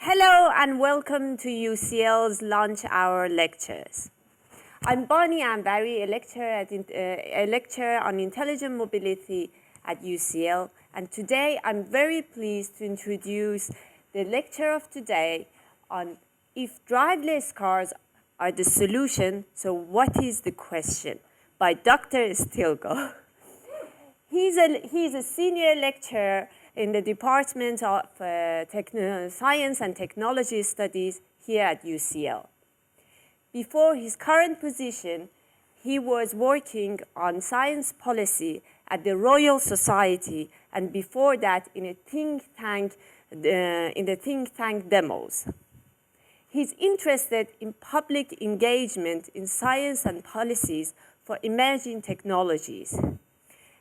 Hello and welcome to UCL's Lunch Hour Lectures. I'm Bonnie Ambari, a lecturer on intelligent mobility at UCL, and today I'm very pleased to introduce the lecture of today on if driverless cars are the solution, so what is the question? By Dr. Stilgoe. He's a senior lecturer in the Department of Science and Technology Studies here at UCL. Before his current position, he was working on science policy at the Royal Society, and before that in the think tank Demos. He's interested in public engagement in science and policies for emerging technologies.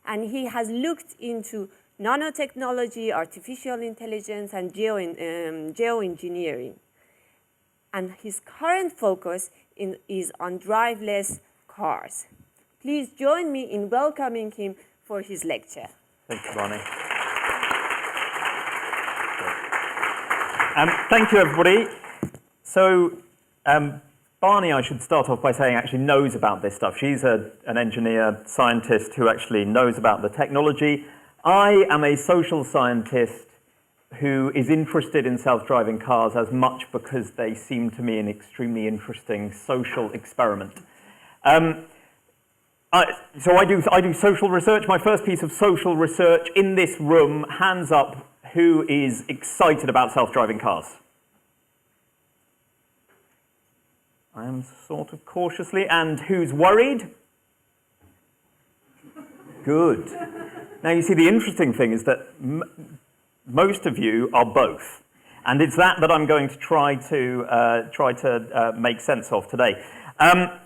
And he has looked into nanotechnology, artificial intelligence, and geoengineering. And his current focus is on driverless cars. Please join me in welcoming him for his lecture. Thank you, Bonnie. Thank you, everybody. So, Barney, I should start off by saying, actually knows about this stuff. She's an engineer, scientist who actually knows about the technology. I am a social scientist who is interested in self-driving cars as much because they seem to me an extremely interesting social experiment. So I do social research. My first piece of social research in this room, hands up, who is excited about self-driving cars? I am sort of cautiously, and who's worried? Good. Now you see, the interesting thing is that most of you are both, and it's that I'm going to try to make sense of today. I'm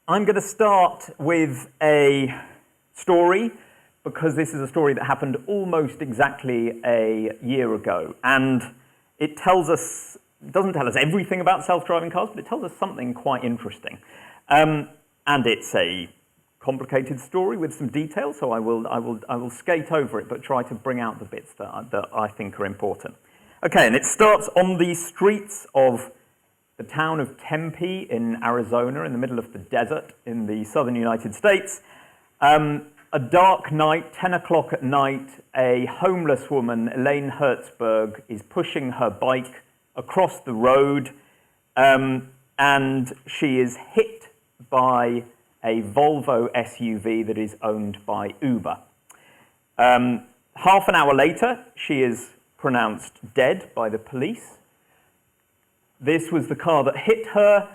going to start with a story, because this is a story that happened almost exactly a year ago, and it doesn't tell us everything about self-driving cars, but it tells us something quite interesting. And it's a complicated story with some detail, so I will skate over it, but try to bring out the bits that I think are important. Okay, and it starts on the streets of the town of Tempe in Arizona, in the middle of the desert in the southern United States. A dark night, 10 o'clock at night, a homeless woman, Elaine Hertzberg, is pushing her bike across the road, and she is hit by a Volvo SUV that is owned by Uber. Half an hour later, she is pronounced dead by the police. This was the car that hit her.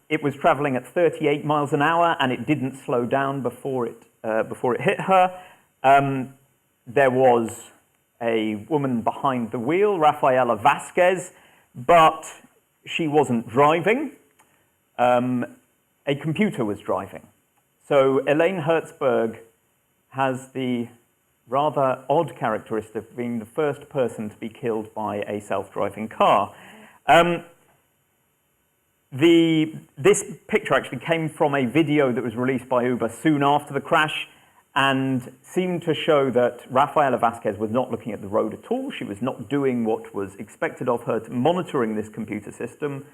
It was traveling at 38 miles an hour, and it didn't slow down before it hit her. There was a woman behind the wheel, Rafaela Vasquez, but she wasn't driving. A computer was driving. So Elaine Hertzberg has the rather odd characteristic of being the first person to be killed by a self-driving car. This picture actually came from a video that was released by Uber soon after the crash, and seemed to show that Rafaela Vasquez was not looking at the road at all. She was not doing what was expected of her, monitoring this computer system.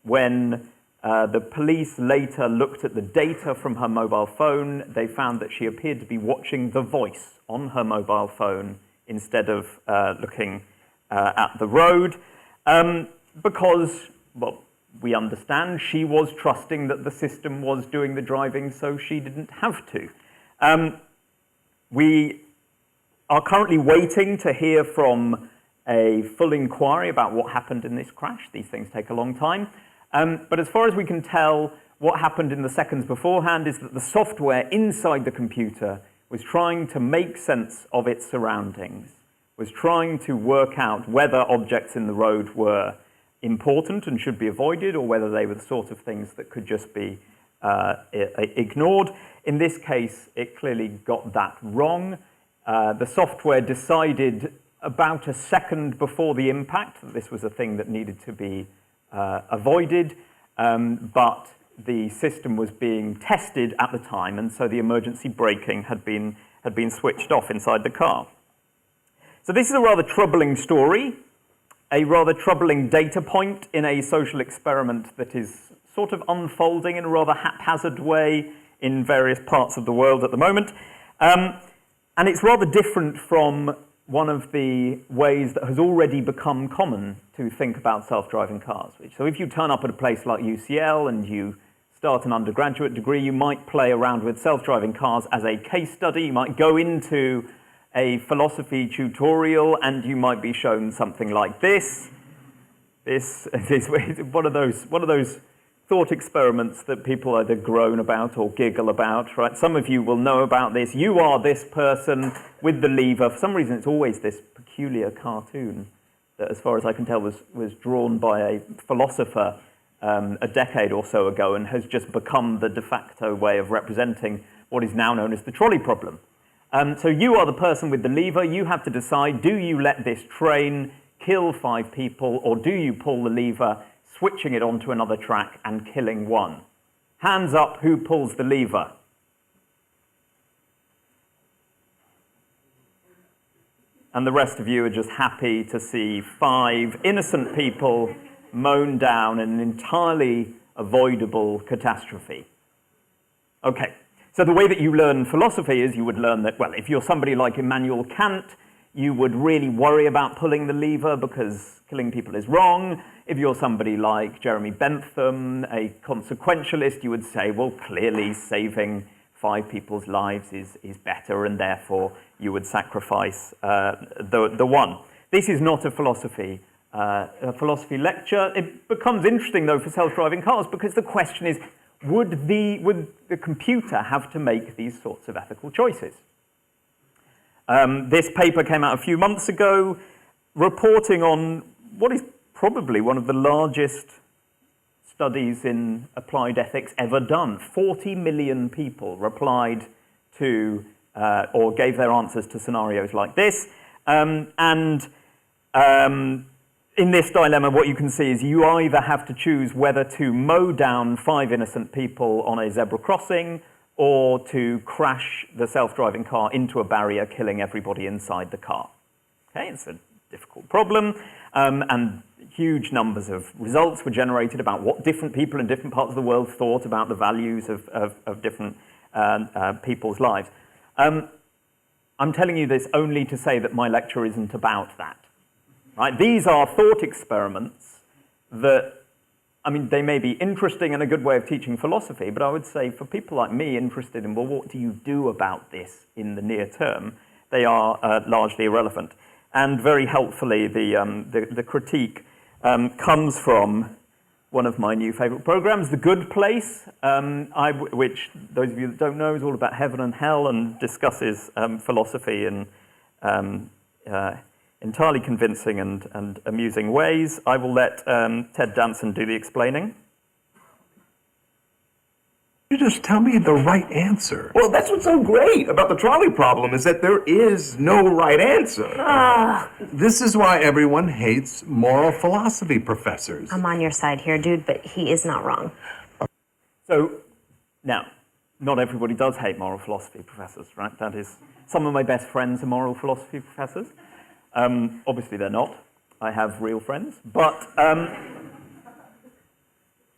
When the police later looked at the data from her mobile phone, they found that she appeared to be watching The Voice on her mobile phone instead of looking at the road, because, well, we understand she was trusting that the system was doing the driving, so she didn't have to. We are currently waiting to hear from a full inquiry about what happened in this crash. These things take a long time. But as far as we can tell, what happened in the seconds beforehand is that the software inside the computer was trying to make sense of its surroundings, was trying to work out whether objects in the road were important and should be avoided, or whether they were the sort of things that could just be ignored. In this case, it clearly got that wrong. The software decided about a second before the impact that this was a thing that needed to be avoided, but the system was being tested at the time, and so the emergency braking had been switched off inside the car. So this is a rather troubling story, a rather troubling data point in a social experiment that is sort of unfolding in a rather haphazard way in various parts of the world at the moment. And it's rather different from one of the ways that has already become common to think about self-driving cars. So if you turn up at a place like UCL and you start an undergraduate degree, you might play around with self-driving cars as a case study. You might go into a philosophy tutorial and you might be shown something like this. This is one of those thought experiments that people either groan about or giggle about, right? Some of you will know about this. You are this person with the lever. For some reason, it's always this peculiar cartoon that, as far as I can tell, was drawn by a philosopher a decade or so ago and has just become the de facto way of representing what is now known as the trolley problem. So you are the person with the lever. You have to decide, do you let this train kill 5 people, or do you pull the lever, switching it onto another track and killing 1? Hands up, who pulls the lever? And the rest of you are just happy to see 5 innocent people mown down in an entirely avoidable catastrophe. Okay, so the way that you learn philosophy is you would learn that, well, if you're somebody like Immanuel Kant, you would really worry about pulling the lever because killing people is wrong. If you're somebody like Jeremy Bentham, a consequentialist, you would say, well, clearly saving 5 people's lives is better, and therefore you would sacrifice the one. This is not a philosophy lecture. It becomes interesting, though, for self-driving cars because the question is, would the computer have to make these sorts of ethical choices? This paper came out a few months ago, reporting on what is probably one of the largest studies in applied ethics ever done. 40 million people replied to or gave their answers to scenarios like this. In this dilemma, what you can see is you either have to choose whether to mow down 5 innocent people on a zebra crossing or to crash the self-driving car into a barrier, killing everybody inside the car. Okay, it's a difficult problem, and huge numbers of results were generated about what different people in different parts of the world thought about the values of different people's lives. I'm telling you this only to say that my lecture isn't about that. Right? These are thought experiments that, I mean, they may be interesting and a good way of teaching philosophy, but I would say for people like me interested in, well, what do you do about this in the near term, they are largely irrelevant. And very helpfully, the critique comes from one of my new favorite programs, The Good Place, which those of you that don't know is all about heaven and hell and discusses philosophy in entirely convincing and amusing ways. I will let Ted Danson do the explaining. You just tell me the right answer. Well, that's what's so great about the trolley problem is that there is no right answer. This is why everyone hates moral philosophy professors. I'm on your side here, dude, but he is not wrong. So, now, not everybody does hate moral philosophy professors, right? That is, some of my best friends are moral philosophy professors. Obviously they're not. I have real friends. But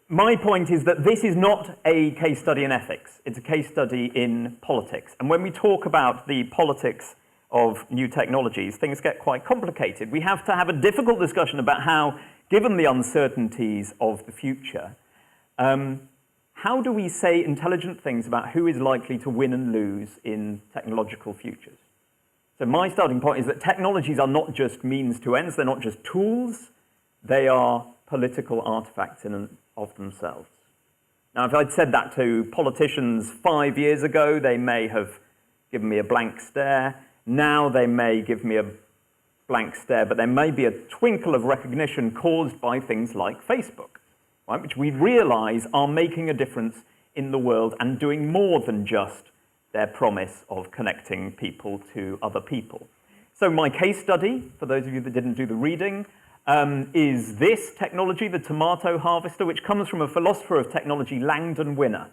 my point is that this is not a case study in ethics. It's a case study in politics. And when we talk about the politics of new technologies, things get quite complicated. We have to have a difficult discussion about how, given the uncertainties of the future, how do we say intelligent things about who is likely to win and lose in technological futures? So my starting point is that technologies are not just means to ends, they're not just tools, they are political artifacts in and of themselves. Now, if I'd said that to politicians 5 years ago, they may have given me a blank stare. Now they may give me a blank stare, but there may be a twinkle of recognition caused by things like Facebook, right, which we realize are making a difference in the world and doing more than just their promise of connecting people to other people. So my case study, for those of you that didn't do the reading, is this technology, the tomato harvester, which comes from a philosopher of technology, Langdon Winner.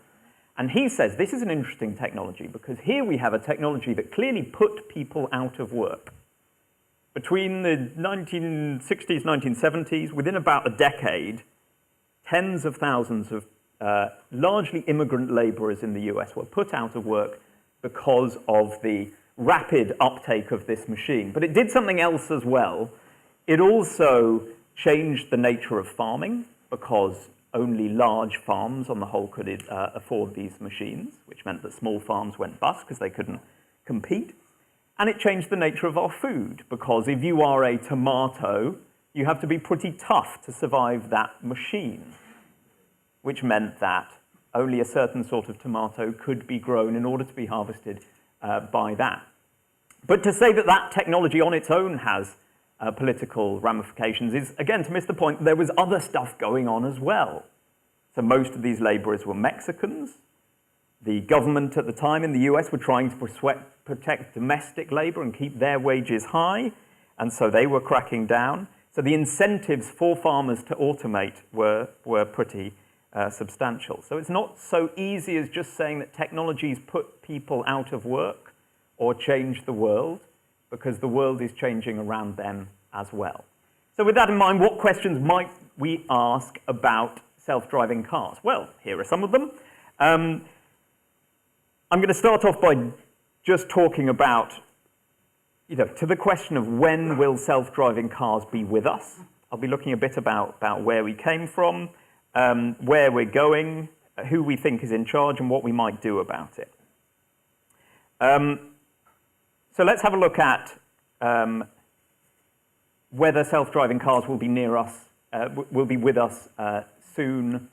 And he says this is an interesting technology because here we have a technology that clearly put people out of work. between the 1960s, 1970s, within about a decade, tens of thousands of largely immigrant laborers in the US were put out of work because of the rapid uptake of this machine. But it did something else as well. It also changed the nature of farming, because only large farms on the whole could afford these machines, which meant that small farms went bust because they couldn't compete. And it changed the nature of our food, because if you are a tomato, you have to be pretty tough to survive that machine, which meant that only a certain sort of tomato could be grown in order to be harvested by that. But to say that that technology on its own has political ramifications is, again, to miss the point. There was other stuff going on as well. So most of these laborers were Mexicans. The government at the time in the US were trying to protect domestic labor and keep their wages high, and so they were cracking down. So the incentives for farmers to automate were pretty substantial. So it's not so easy as just saying that technologies put people out of work or change the world, because the world is changing around them as well. So with that in mind, what questions might we ask about self-driving cars? Well, here are some of them. I'm going to start off by just talking about, to the question of when will self-driving cars be with us. I'll be looking a bit about where we came from, where we're going, who we think is in charge, and what we might do about it. So let's have a look at whether self-driving cars will be near us, will be with us soon.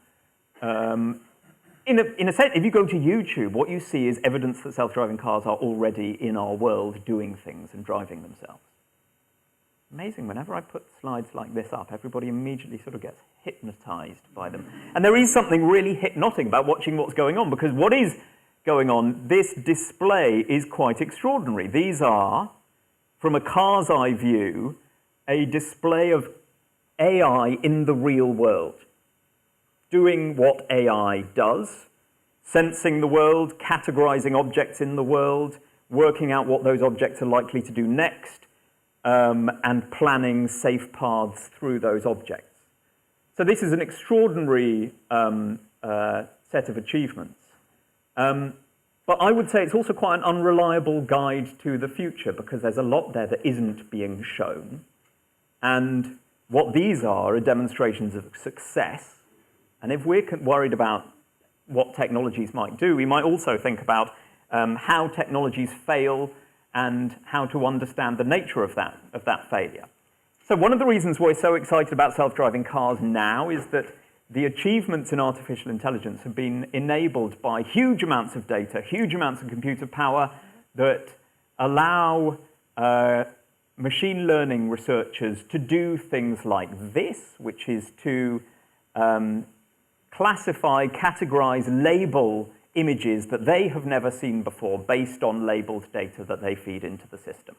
In a sense, if you go to YouTube, what you see is evidence that self-driving cars are already in our world doing things and driving themselves. Amazing, whenever I put slides like this up, everybody immediately sort of gets hypnotized by them. And there is something really hypnotic about watching what's going on, because what is going on, this display is quite extraordinary. These are, from a car's eye view, a display of AI in the real world, doing what AI does, sensing the world, categorizing objects in the world, working out what those objects are likely to do next, and planning safe paths through those objects. So this is an extraordinary set of achievements. But I would say it's also quite an unreliable guide to the future, because there's a lot there that isn't being shown. And what these are demonstrations of success. And if we're worried about what technologies might do, we might also think about how technologies fail and how to understand the nature of that failure. So one of the reasons we're so excited about self-driving cars now is that the achievements in artificial intelligence have been enabled by huge amounts of data, huge amounts of computer power that allow machine learning researchers to do things like this, which is to classify, categorize, label images that they have never seen before based on labeled data that they feed into the system.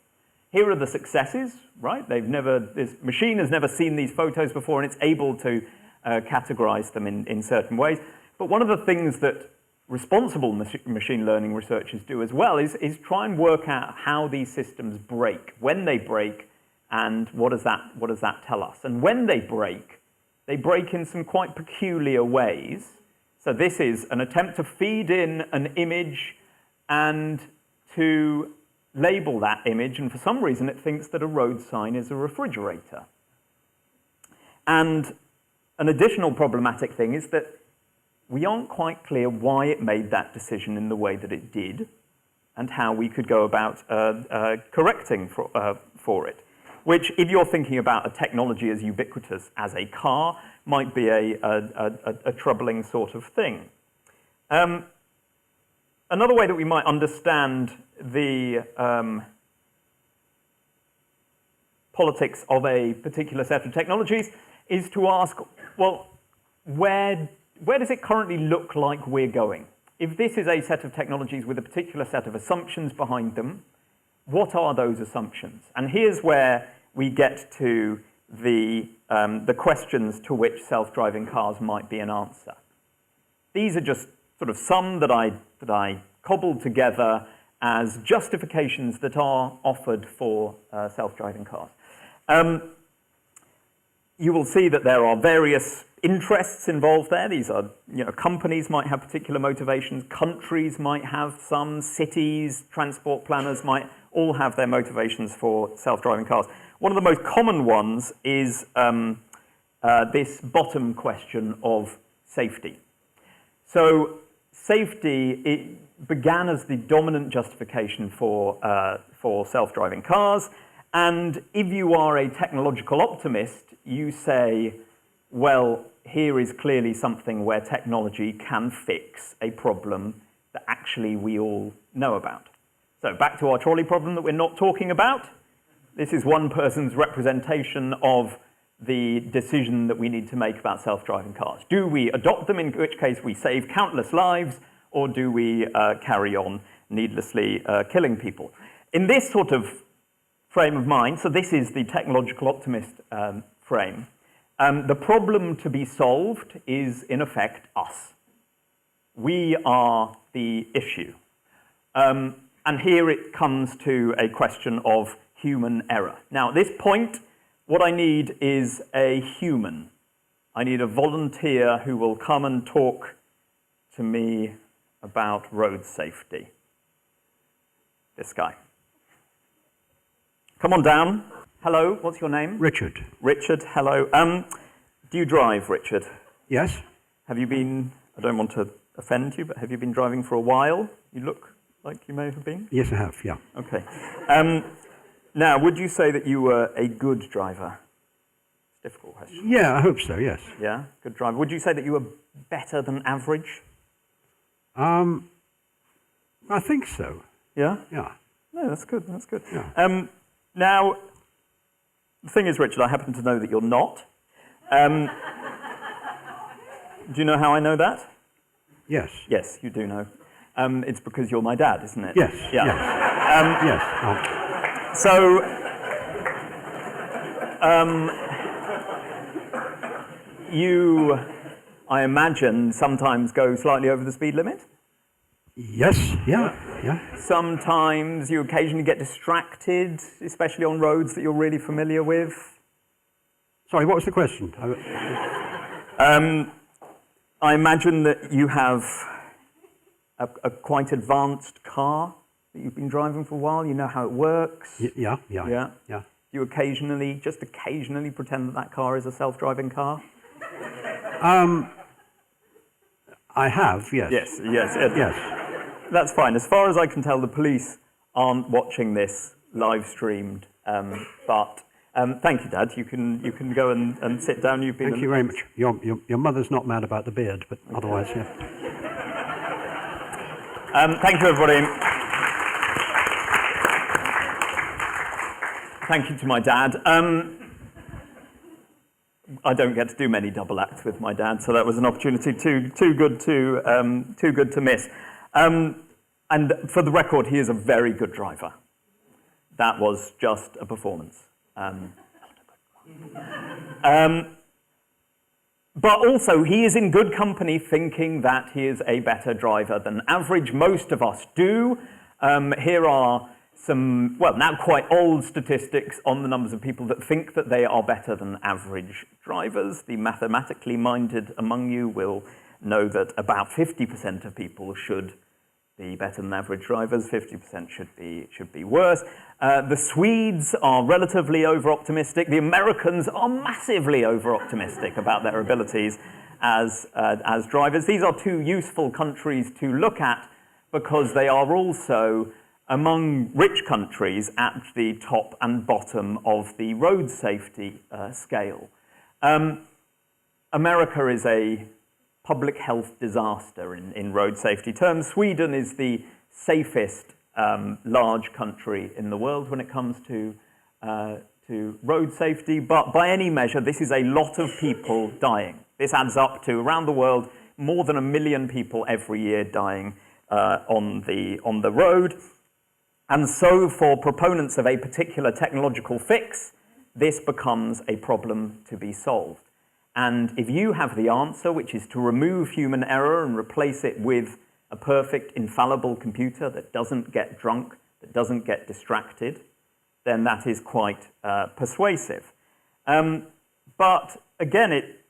Here are the successes, right? This machine has never seen these photos before, and it's able to categorize them in certain ways. But one of the things that responsible machine learning researchers do as well is try and work out how these systems break, when they break, and what does that tell us? And when they break in some quite peculiar ways. So this is an attempt to feed in an image and to label that image, and for some reason it thinks that a road sign is a refrigerator. And an additional problematic thing is that we aren't quite clear why it made that decision in the way that it did, and how we could go about correcting for it. Which, if you're thinking about a technology as ubiquitous as a car, might be a troubling sort of thing. Another way that we might understand the politics of a particular set of technologies is to ask, well, where does it currently look like we're going? If this is a set of technologies with a particular set of assumptions behind them, what are those assumptions? And here's where we get to the questions to which self-driving cars might be an answer. These are just sort of some that I cobbled together as justifications that are offered for self-driving cars. You will see that there are various interests involved there. These are, companies might have particular motivations, countries might have some, cities, transport planners might all have their motivations for self-driving cars. One of the most common ones is this bottom question of safety. So safety, it began as the dominant justification for self-driving cars, and if you are a technological optimist, you say, well, here is clearly something where technology can fix a problem that actually we all know about. So back to our trolley problem that we're not talking about. This is one person's representation of the decision that we need to make about self-driving cars. Do we adopt them, in which case we save countless lives, or do we carry on needlessly killing people? In this sort of frame of mind, so this is the technological optimist frame, the problem to be solved is, in effect, us. We are the issue. And here it comes to a question of human error. Now, at this point, what I need is a human. I need a volunteer who will come and talk to me about road safety. This guy. Come on down. Hello, what's your name? Richard. Richard, hello. Do you drive, Richard? Yes? Have you been, I don't want to offend you, but have you been driving for a while? You look like you may have been. Yes, I have, yeah. Okay. Now, would you say that you were a good driver? Difficult question. Yeah, I hope so, yes. Yeah, good driver. Would you say that you were better than average? I think so. Yeah? Yeah. No, that's good, that's good. Yeah. Now, the thing is, Richard, I happen to know that you're not. Do you know how I know that? Yes. Yes, you do know. It's because you're my dad, isn't it? Yes. Yeah. Yes. Yes. So, you, I imagine, sometimes go slightly over the speed limit? Yes, yeah, yeah. Sometimes you occasionally get distracted, especially on roads that you're really familiar with. Sorry, what was the question? I imagine that you have a quite advanced car that you've been driving for a while. You know how it works. Yeah. Yeah. You occasionally, just occasionally, pretend that that car is a self-driving car? I have, yes. Yes. Yes. That's fine. As far as I can tell, the police aren't watching this live streamed. But thank you, Dad. You can go and sit down. You've been. Thank you very much. Your mother's not mad about the beard, but otherwise, yeah. Thank you, everybody. Thank you to my dad. I don't get to do many double acts with my dad, so that was an opportunity too good to miss. And for the record, he is a very good driver. That was just a performance. But also, he is in good company thinking that he is a better driver than average. Most of us do. Here are some, well, now quite old statistics on the numbers of people that think that they are better than average drivers. The mathematically minded among you will know that about 50% of people should be better than average drivers, 50% should be worse. The Swedes are relatively over-optimistic. The Americans are massively over-optimistic about their abilities as drivers. These are two useful countries to look at because they are also among rich countries at the top and bottom of the road safety scale. America is a public health disaster in road safety terms. Sweden is the safest large country in the world when it comes to road safety, but by any measure, this is a lot of people dying. This adds up to, around the world, more than 1 million people every year dying on the road. And so for proponents of a particular technological fix, this becomes a problem to be solved. And if you have the answer, which is to remove human error and replace it with a perfect, infallible computer that doesn't get drunk, that doesn't get distracted, then that is quite persuasive. But again, it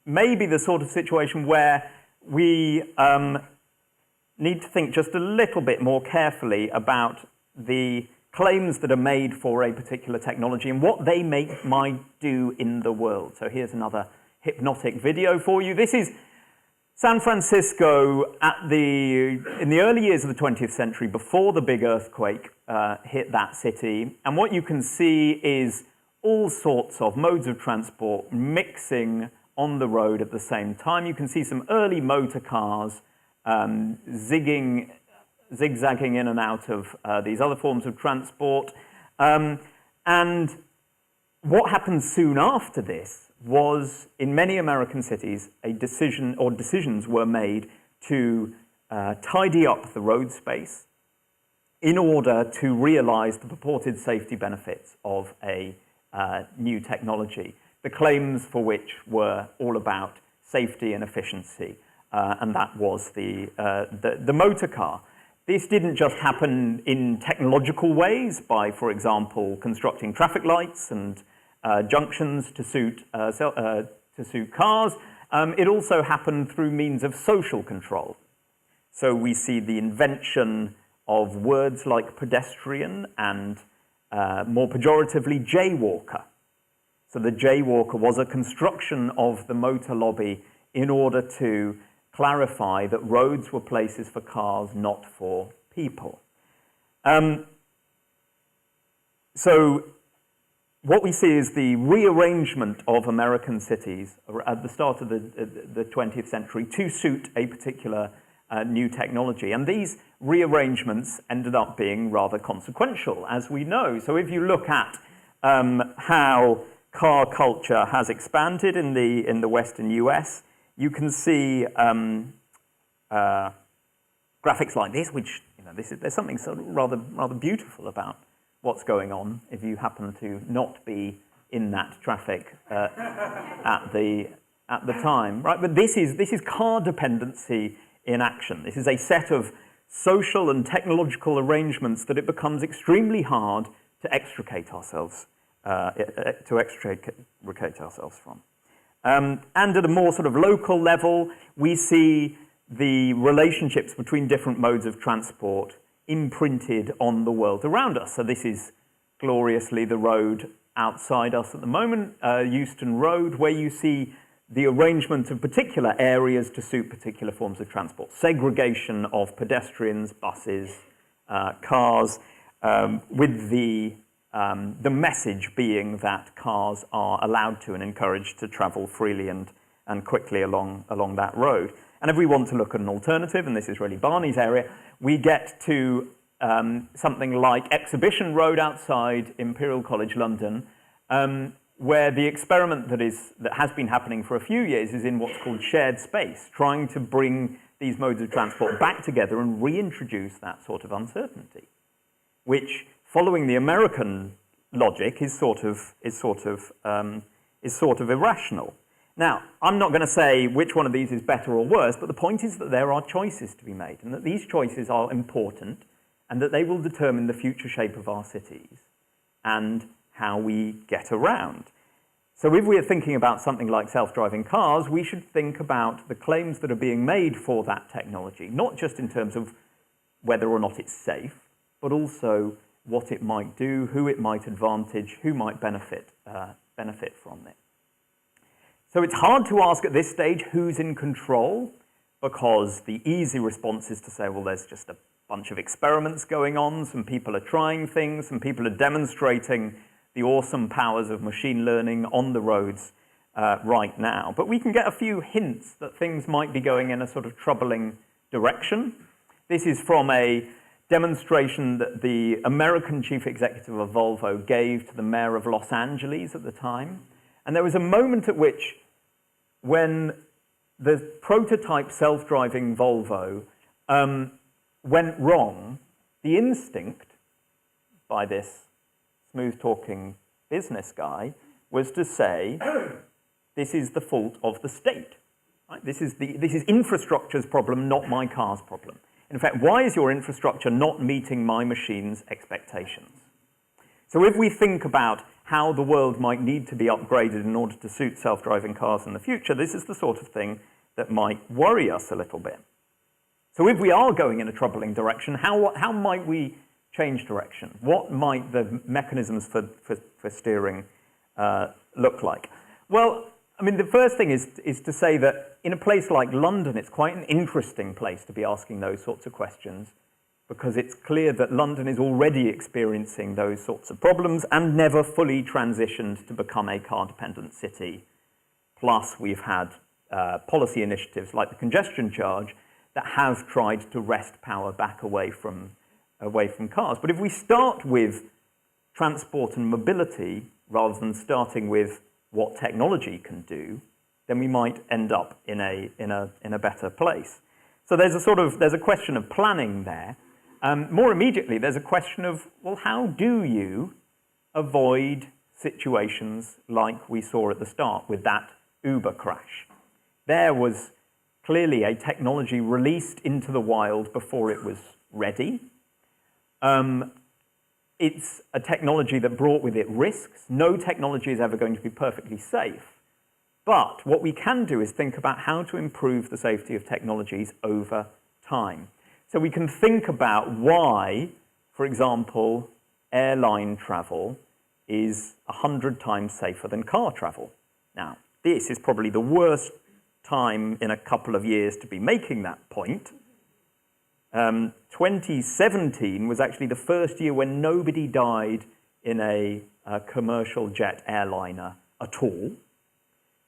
may be the sort of situation where we need to think just a little bit more carefully about the claims that are made for a particular technology and what they might do in the world. So here's another hypnotic video for you. This is San Francisco in the early years of the 20th century, before the big earthquake hit that city. And what you can see is all sorts of modes of transport mixing on the road at the same time. You can see some early motor cars zigzagging in and out of these other forms of transport. And what happened soon after this was, in many American cities, decisions were made to tidy up the road space in order to realize the purported safety benefits of a new technology, the claims for which were all about safety and efficiency, and that was the motor car. This didn't just happen in technological ways by, for example, constructing traffic lights and junctions to suit cars. It also happened through means of social control. So we see the invention of words like pedestrian and, more pejoratively, jaywalker. So the jaywalker was a construction of the motor lobby in order to clarify that roads were places for cars, not for people. So what we see is the rearrangement of American cities at the start of the 20th century to suit a particular new technology. And these rearrangements ended up being rather consequential, as we know. So if you look at how car culture has expanded in the Western US, you can see graphics like this, which, there's something sort of rather beautiful about what's going on if you happen to not be in that traffic at the time, right? But this is car dependency in action. This is a set of social and technological arrangements that it becomes extremely hard to extricate ourselves from. And at a more sort of local level, we see the relationships between different modes of transport imprinted on the world around us. So this is gloriously the road outside us at the moment, Euston Road, where you see the arrangement of particular areas to suit particular forms of transport. Segregation of pedestrians, buses, cars, with the message being that cars are allowed to and encouraged to travel freely and quickly along that road. And if we want to look at an alternative, and this is really Barney's area, we get to something like Exhibition Road outside Imperial College London, where the experiment that has been happening for a few years is in what's called shared space, trying to bring these modes of transport back together and reintroduce that sort of uncertainty, which, following the American logic, is sort of irrational. Now, I'm not going to say which one of these is better or worse, but the point is that there are choices to be made, and that these choices are important, and that they will determine the future shape of our cities and how we get around. So if we are thinking about something like self-driving cars, we should think about the claims that are being made for that technology, not just in terms of whether or not it's safe, but also what it might do, who it might advantage, who might benefit from it. So it's hard to ask at this stage who's in control, because the easy response is to say, well, there's just a bunch of experiments going on, some people are trying things, some people are demonstrating the awesome powers of machine learning on the roads right now. But we can get a few hints that things might be going in a sort of troubling direction. This is from a demonstration that the American chief executive of Volvo gave to the mayor of Los Angeles at the time. And there was a moment at which, when the prototype self-driving Volvo went wrong, the instinct by this smooth-talking business guy was to say, this is the fault of the state. Right? This is infrastructure's problem, not my car's problem. In fact, why is your infrastructure not meeting my machine's expectations? So if we think about how the world might need to be upgraded in order to suit self-driving cars in the future, this is the sort of thing that might worry us a little bit. So if we are going in a troubling direction, how might we change direction? What might the mechanisms for steering look like? Well, I mean, the first thing is to say that in a place like London, it's quite an interesting place to be asking those sorts of questions, because it's clear that London is already experiencing those sorts of problems and never fully transitioned to become a car-dependent city. Plus, we've had policy initiatives like the congestion charge that have tried to wrest power back away from cars. But if we start with transport and mobility, rather than starting with what technology can do, then we might end up in a better place. So there's a question of planning there. More immediately, there's a question of, well, how do you avoid situations like we saw at the start with that Uber crash? There was clearly a technology released into the wild before it was ready. It's a technology that brought with it risks. No technology is ever going to be perfectly safe. But what we can do is think about how to improve the safety of technologies over time. So we can think about why, for example, airline travel is 100 times safer than car travel. Now, this is probably the worst time in a couple of years to be making that point. 2017 was actually the first year when nobody died in a commercial jet airliner at all.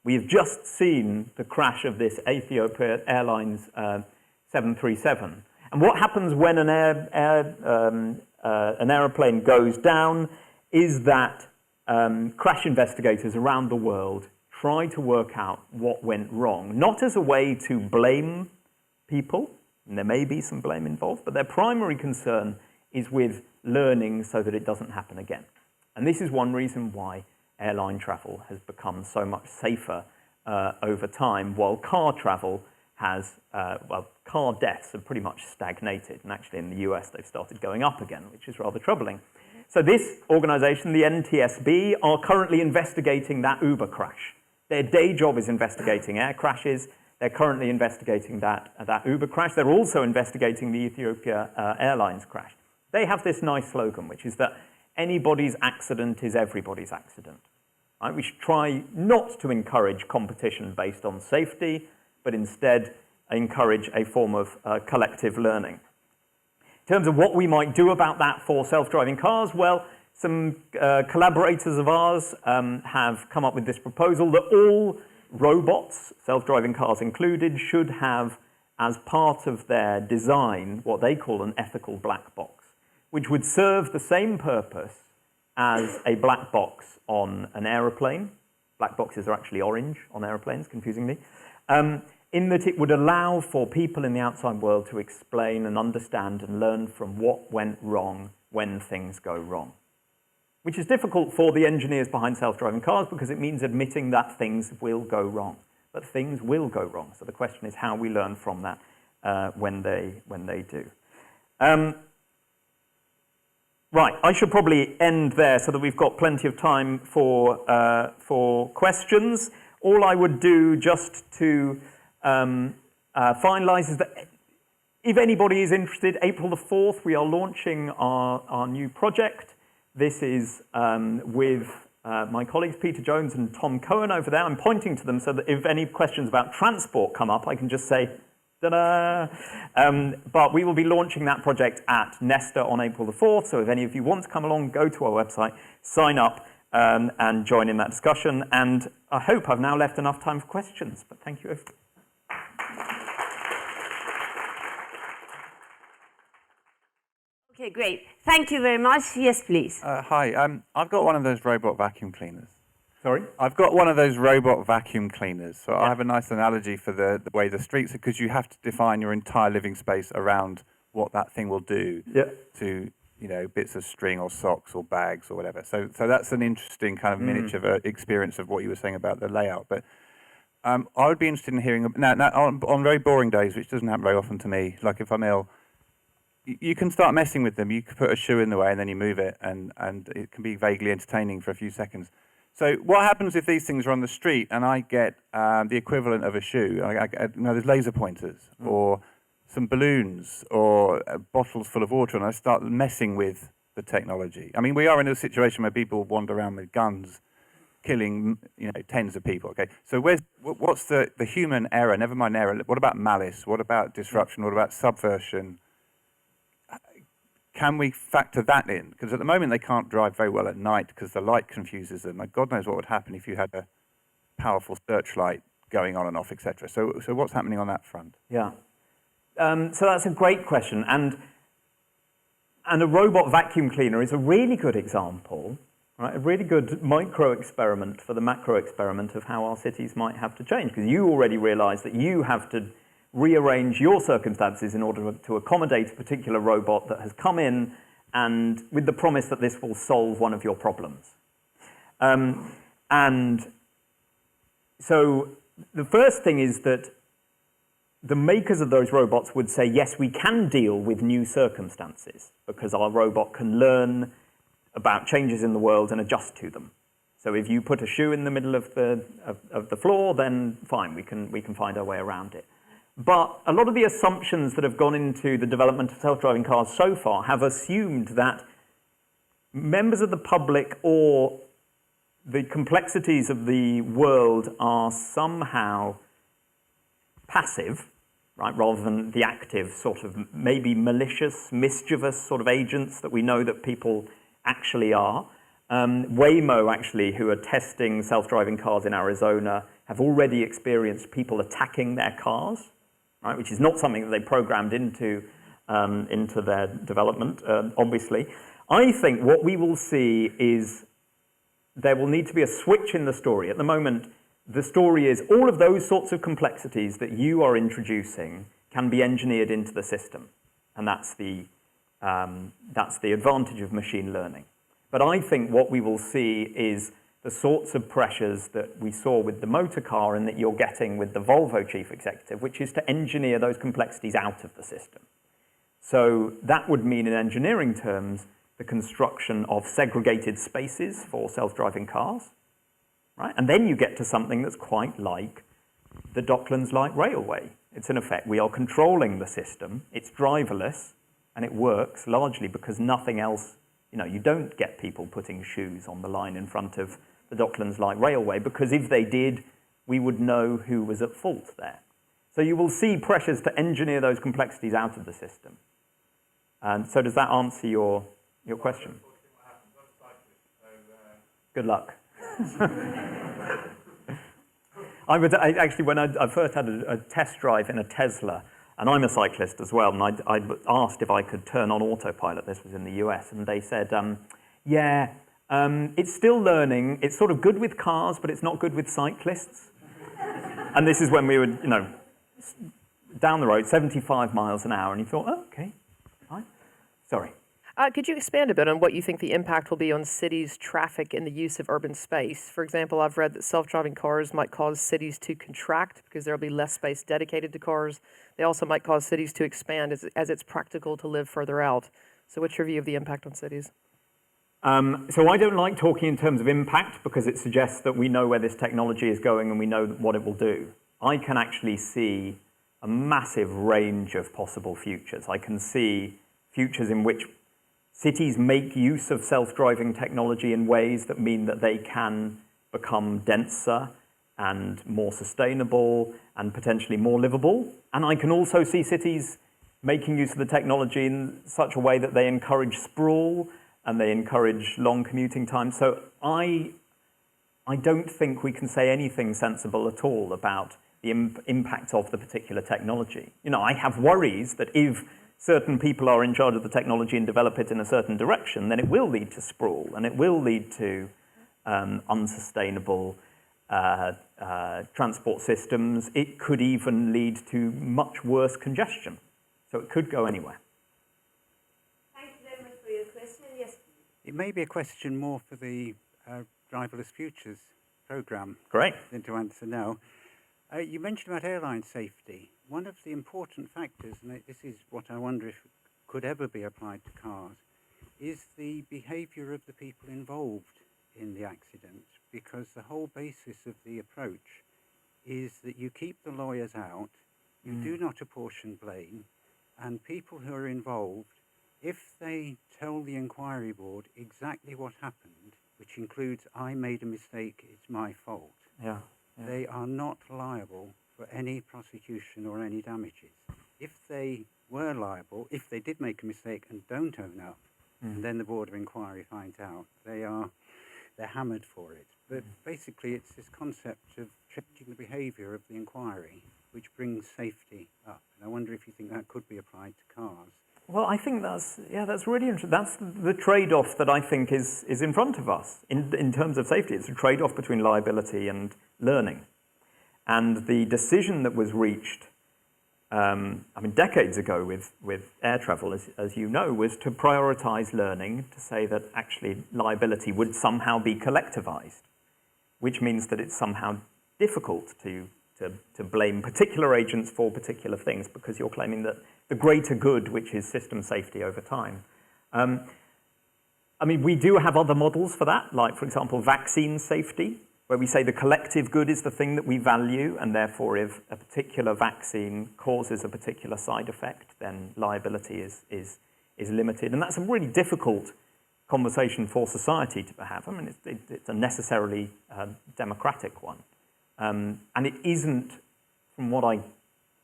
We have just seen the crash of this Ethiopia Airlines 737. And what happens when an aeroplane goes down is that crash investigators around the world try to work out what went wrong, not as a way to blame people, and there may be some blame involved, but their primary concern is with learning so that it doesn't happen again. And this is one reason why airline travel has become so much safer over time, while car travel has, car deaths have pretty much stagnated. And actually in the US, they've started going up again, which is rather troubling. So this organization, the NTSB, are currently investigating that Uber crash. Their day job is investigating air crashes. They're currently investigating that Uber crash. They're also investigating the Ethiopia Airlines crash. They have this nice slogan, which is that anybody's accident is everybody's accident. Right? We should try not to encourage competition based on safety, but instead encourage a form of collective learning. In terms of what we might do about that for self-driving cars, well, some collaborators of ours have come up with this proposal that all robots, self-driving cars included, should have as part of their design what they call an ethical black box, which would serve the same purpose as a black box on an aeroplane. Black boxes are actually orange on aeroplanes, confusingly, in that it would allow for people in the outside world to explain and understand and learn from what went wrong when things go wrong. Which is difficult for the engineers behind self-driving cars because it means admitting that things will go wrong. But things will go wrong. So the question is how we learn from that when they do. Right, I should probably end there so that we've got plenty of time for questions. All I would do just to finalize is that if anybody is interested, April the 4th, we are launching our new project. This is with my colleagues Peter Jones and Tom Cohen over there. I'm pointing to them so that if any questions about transport come up, I can just say, ta-da! But we will be launching that project at Nesta on April the 4th. So if any of you want to come along, go to our website, sign up, and join in that discussion. And I hope I've now left enough time for questions. But thank you. Okay, great. Thank you very much. Yes, please. Hi, I've got one of those robot vacuum cleaners. Sorry? I've got one of those robot vacuum cleaners. So I have a nice analogy for the way the streets are, because you have to define your entire living space around what that thing will do to, bits of string or socks or bags or whatever. So that's an interesting kind of miniature experience of what you were saying about the layout. But I would be interested in hearing. Now on very boring days, which doesn't happen very often to me, like if I'm ill, you can start messing with them. You can put a shoe in the way and then you move it, and it can be vaguely entertaining for a few seconds. So what happens if these things are on the street and I get the equivalent of a shoe? There's laser pointers or some balloons or bottles full of water, and I start messing with the technology. I mean, we are in a situation where people wander around with guns, killing tens of people. Okay, so what's the human error? Never mind error. What about malice? What about disruption? What about subversion? Can we factor that in? Because at the moment they can't drive very well at night because the light confuses them. Like God knows what would happen if you had a powerful searchlight going on and off, etc. So what's happening on that front? Yeah. So that's a great question, and a robot vacuum cleaner is a really good example, right? A really good micro experiment for the macro experiment of how our cities might have to change. Because you already realise that you have to rearrange your circumstances in order to accommodate a particular robot that has come in and with the promise that this will solve one of your problems. And so the first thing is that the makers of those robots would say, yes, we can deal with new circumstances because our robot can learn about changes in the world and adjust to them. So if you put a shoe in the middle of the floor, then fine, we can find our way around it. But a lot of the assumptions that have gone into the development of self-driving cars so far have assumed that members of the public or the complexities of the world are somehow passive, right, rather than the active sort of maybe malicious, mischievous sort of agents that we know that people actually are. Waymo, actually, who are testing self-driving cars in Arizona, have already experienced people attacking their cars, right, which is not something that they programmed into their development, obviously. I think what we will see is there will need to be a switch in the story. At the moment, the story is all of those sorts of complexities that you are introducing can be engineered into the system, and that's the advantage of machine learning. But I think what we will see is the sorts of pressures that we saw with the motor car and that you're getting with the Volvo chief executive, which is to engineer those complexities out of the system. So that would mean, in engineering terms, the construction of segregated spaces for self-driving cars, right? And then you get to something that's quite like the Docklands Light Railway. It's in effect, we are controlling the system, it's driverless, and it works largely because nothing else, you don't get people putting shoes on the line in front of the Docklands Light Railway, because if they did, we would know who was at fault there. So you will see pressures to engineer those complexities out of the system. And so does that answer your question? Good luck. Actually, when I first had a test drive in a Tesla, and I'm a cyclist as well, and I asked if I could turn on Autopilot. This was in the US, and they said, it's still learning. It's sort of good with cars, but it's not good with cyclists. And this is when we were, down the road, 75 miles an hour, and you thought, oh, okay, fine. Sorry. Could you expand a bit on what you think the impact will be on cities' traffic and the use of urban space? For example, I've read that self-driving cars might cause cities to contract because there will be less space dedicated to cars. They also might cause cities to expand as it's practical to live further out. So what's your view of the impact on cities? So I don't like talking in terms of impact because it suggests that we know where this technology is going and we know what it will do. I can actually see a massive range of possible futures. I can see futures in which cities make use of self-driving technology in ways that mean that they can become denser and more sustainable and potentially more livable. And I can also see cities making use of the technology in such a way that they encourage sprawl and they encourage long commuting times. So I don't think we can say anything sensible at all about the impact of the particular technology. I have worries that if certain people are in charge of the technology and develop it in a certain direction, then it will lead to sprawl and it will lead to unsustainable transport systems. It could even lead to much worse congestion. So it could go anywhere. Thank you very much for your question. Yes, please. It may be a question more for the Driverless Futures programme. Great. Than to answer now. You mentioned about airline safety. One of the important factors, and this is what I wonder if could ever be applied to cars, is the behaviour of the people involved in the accident, because the whole basis of the approach is that you keep the lawyers out, you do not apportion blame, and people who are involved, if they tell the inquiry board exactly what happened, which includes, I made a mistake, it's my fault, they are not liable for any prosecution or any damages. If they were liable, if they did make a mistake and don't own up, and then the Board of Inquiry finds out, they're hammered for it. But basically it's this concept of changing the behaviour of the inquiry, which brings safety up. And I wonder if you think that could be applied to cars. Well, I think that's really interesting. That's the trade-off that I think is in front of us. In terms of safety, it's a trade-off between liability and learning. And the decision that was reached, decades ago with air travel, as you know, was to prioritise learning, to say that actually liability would somehow be collectivised, which means that it's somehow difficult to blame particular agents for particular things because you're claiming that the greater good, which is system safety over time. We do have other models for that, like, for example, vaccine safety, where we say the collective good is the thing that we value, and therefore if a particular vaccine causes a particular side effect, then liability is limited. And that's a really difficult conversation for society to have. It's a necessarily democratic one. And it isn't, from what I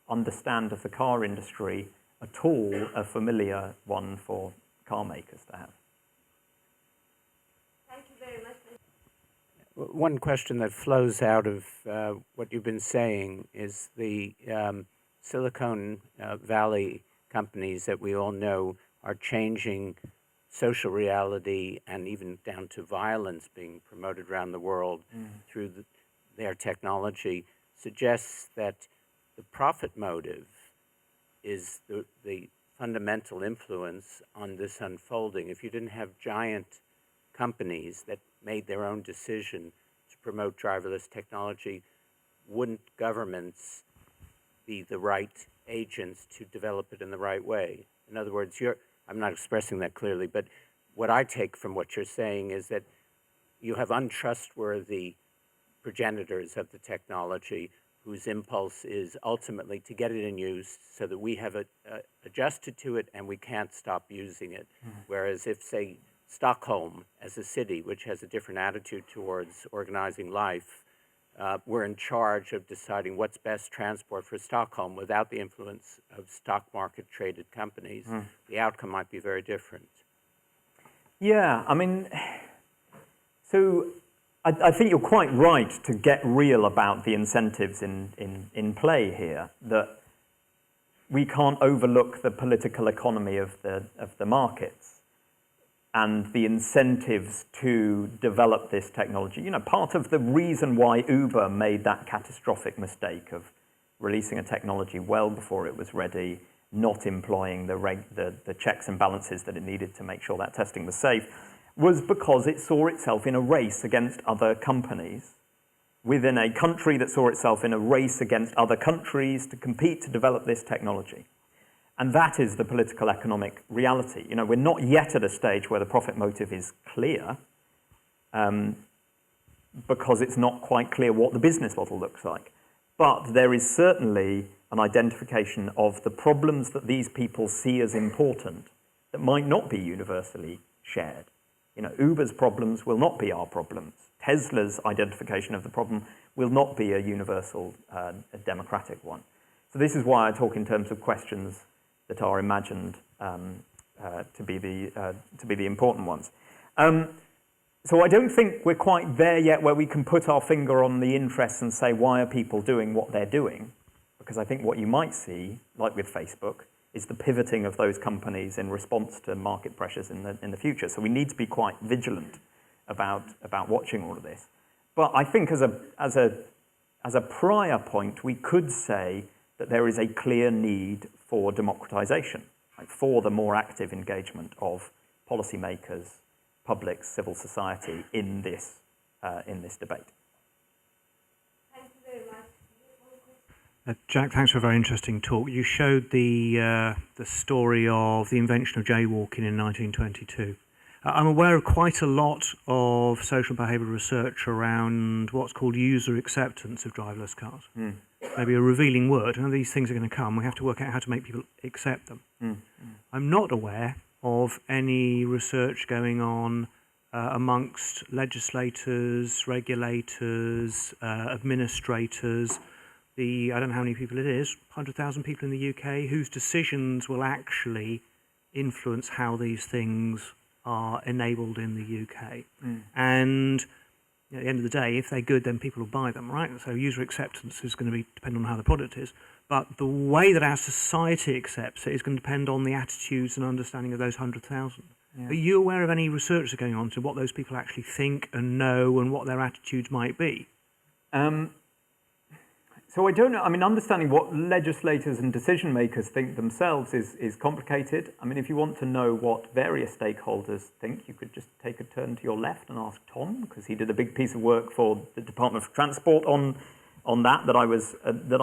understand of the car industry, at all a familiar one for car makers to have. Thank you very much. One question that flows out of what you've been saying is the Silicon Valley companies that we all know are changing social reality and even down to violence being promoted around the world through their technology, suggests that the profit motive is the fundamental influence on this unfolding. If you didn't have giant companies that made their own decision to promote driverless technology, wouldn't governments be the right agents to develop it in the right way? In other words, I'm not expressing that clearly, but what I take from what you're saying is that you have untrustworthy progenitors of the technology whose impulse is ultimately to get it in use so that we have adjusted to it and we can't stop using it. Whereas if, say, Stockholm as a city, which has a different attitude towards organizing life, we're in charge of deciding what's best transport for Stockholm without the influence of stock market traded companies, the outcome might be very different. Yeah, so I think you're quite right to get real about the incentives in play here, that we can't overlook the political economy of the markets and the incentives to develop this technology. Part of the reason why Uber made that catastrophic mistake of releasing a technology well before it was ready, not employing the checks and balances that it needed to make sure that testing was safe, was because it saw itself in a race against other companies, within a country that saw itself in a race against other countries to compete to develop this technology. And that is the political economic reality. We're not yet at a stage where the profit motive is clear, because it's not quite clear what the business model looks like. But there is certainly an identification of the problems that these people see as important that might not be universally shared. Uber's problems will not be our problems. Tesla's identification of the problem will not be a universal, a democratic one. So this is why I talk in terms of questions that are imagined to be the important ones. So I don't think we're quite there yet where we can put our finger on the interests and say, why are people doing what they're doing? Because I think what you might see, like with Facebook, is the pivoting of those companies in response to market pressures in the future. So we need to be quite vigilant about watching all of this. But I think as a prior point, we could say that there is a clear need for democratization, for the more active engagement of policymakers, public, civil society in this debate. Thank you very much. Jack, thanks for a very interesting talk. You showed the story of the invention of jaywalking in 1922. I'm aware of quite a lot of social behavioural research around what's called user acceptance of driverless cars. Maybe a revealing word. And these things are going to come. We have to work out how to make people accept them. I'm not aware of any research going on amongst legislators, regulators, administrators, I don't know how many people it is, 100,000 people in the UK, whose decisions will actually influence how these things are enabled in the UK. And at the end of the day, if they're good, then people will buy them, right? So user acceptance is going to be depend on how the product is. But the way that our society accepts it is going to depend on the attitudes and understanding of those 100,000. Are you aware of any research that's going on to what those people actually think and know and what their attitudes might be? So I don't know. I mean, understanding what legislators and decision makers think themselves is complicated. I mean, if you want to know what various stakeholders think, you could just take a turn to your left and ask Tom, because he did a big piece of work for the Department of Transport on that I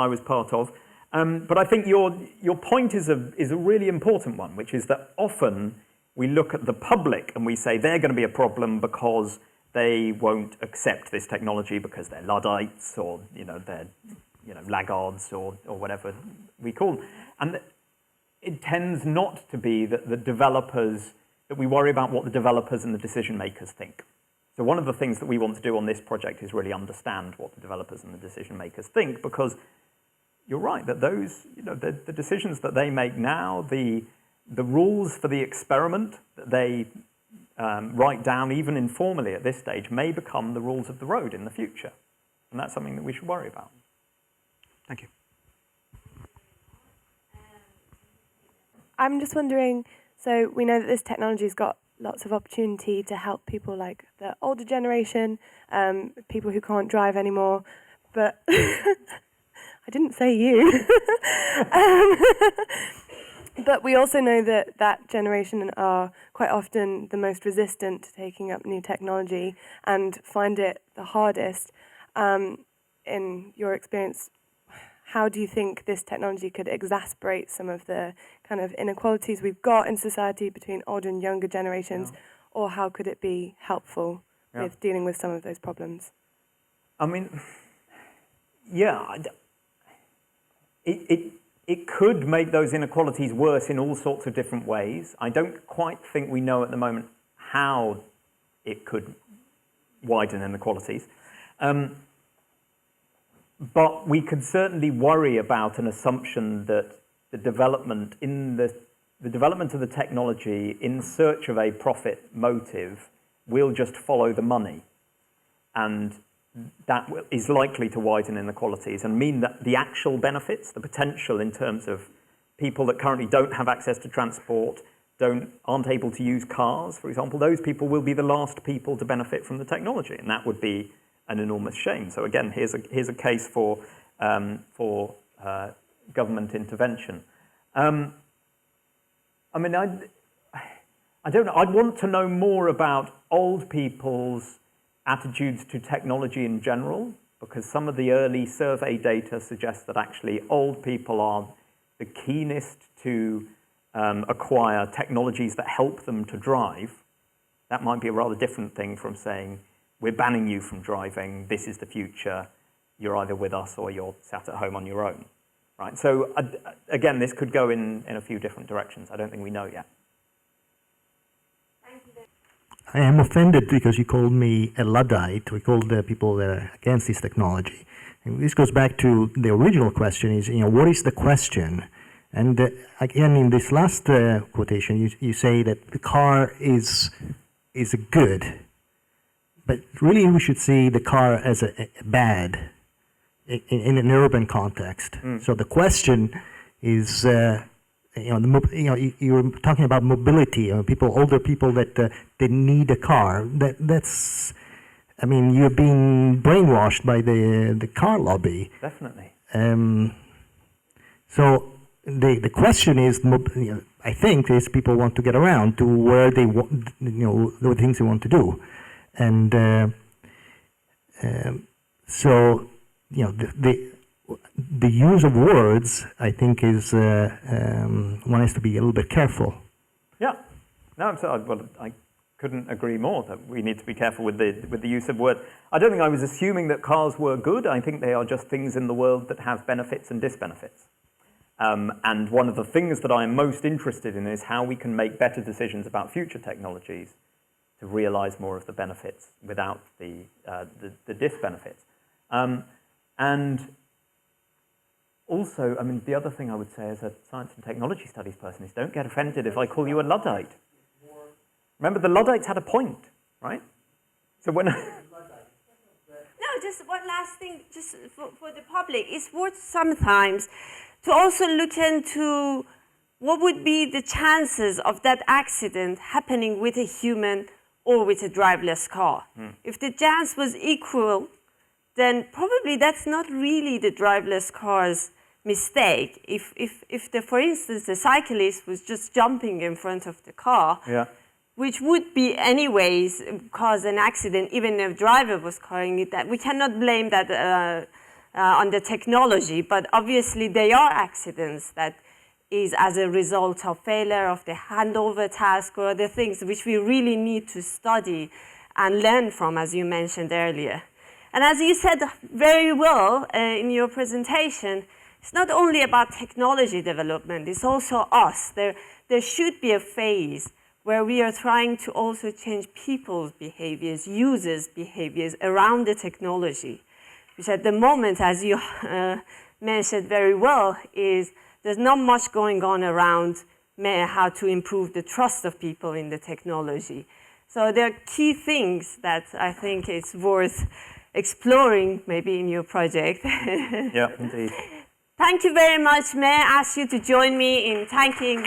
was part of. But I think your point is a really important one, which is that often we look at the public and we say they're going to be a problem because they won't accept this technology because they're Luddites or they're laggards or whatever we call them. And it tends not to be that that we worry about what the developers and the decision makers think. So one of the things that we want to do on this project is really understand what the developers and the decision makers think, because you're right that those, the decisions that they make now, the rules for the experiment that they write down, even informally at this stage, may become the rules of the road in the future. And that's something that we should worry about. Thank you. I'm just wondering, so we know that this technology's got lots of opportunity to help people like the older generation, people who can't drive anymore, but I didn't say you. But we also know that that generation are quite often the most resistant to taking up new technology and find it the hardest. In your experience, how do you think this technology could exacerbate some of the kind of inequalities we've got in society between older and younger generations, or how could it be helpful with dealing with some of those problems? I mean, it could make those inequalities worse in all sorts of different ways. I don't quite think we know at the moment how it could widen inequalities. But we could certainly worry about an assumption that the development of the technology in search of a profit motive will just follow the money. And that is likely to widen inequalities and mean that the actual benefits, the potential in terms of people that currently don't have access to transport, aren't able to use cars, for example, those people will be the last people to benefit from the technology, and that would be an enormous shame. So again, here's a case for government intervention. I mean, I don't know. I'd want to know more about old people's attitudes to technology in general, because some of the early survey data suggests that actually old people are the keenest to acquire technologies that help them to drive. That might be a rather different thing from saying, we're banning you from driving, this is the future, you're either with us or you're sat at home on your own. Right? So again, this could go in a few different directions. I don't think we know yet. I am offended because you called me a Luddite. We called the people that are against this technology. And this goes back to the original question is, what is the question? And again, in this last quotation, you say that the car is a good. But really, we should see the car as a bad in an urban context. So the question is, you were talking about mobility, older people that they need a car. That's, I mean, you're being brainwashed by the car lobby. Definitely. So the question is, I think, is people want to get around to where they want, the things they want to do. And so, the use of words, I think, is one has to be a little bit careful. Yeah, no, I couldn't agree more that we need to be careful with the use of words. I don't think I was assuming that cars were good. I think they are just things in the world that have benefits and disbenefits. And one of the things that I'm most interested in is how we can make better decisions about future technologies to realize more of the benefits without the disbenefits. And also, I mean, the other thing I would say as a science and technology studies person is don't get offended if I call you a Luddite. Remember, the Luddites had a point, right? So when... No, just one last thing, just for the public. It's worth sometimes to also look into what would be the chances of that accident happening with a human or with a driverless car. If the chance was equal, then probably that's not really the driverless car's mistake. If for instance, the cyclist was just jumping in front of the car, which would be anyways cause an accident, even if the driver was carrying it, that we cannot blame that on the technology, but obviously there are accidents that is as a result of failure of the handover task or other things which we really need to study and learn from, as you mentioned earlier. And as you said very well in your presentation, it's not only about technology development, it's also us. There should be a phase where we are trying to also change people's behaviors, users' behaviors around the technology, which at the moment, as you mentioned very well, is there's not much going on around how to improve the trust of people in the technology. So there are key things that I think it's worth exploring maybe in your project. Yeah, indeed. Thank you very much. May I ask you to join me in thanking...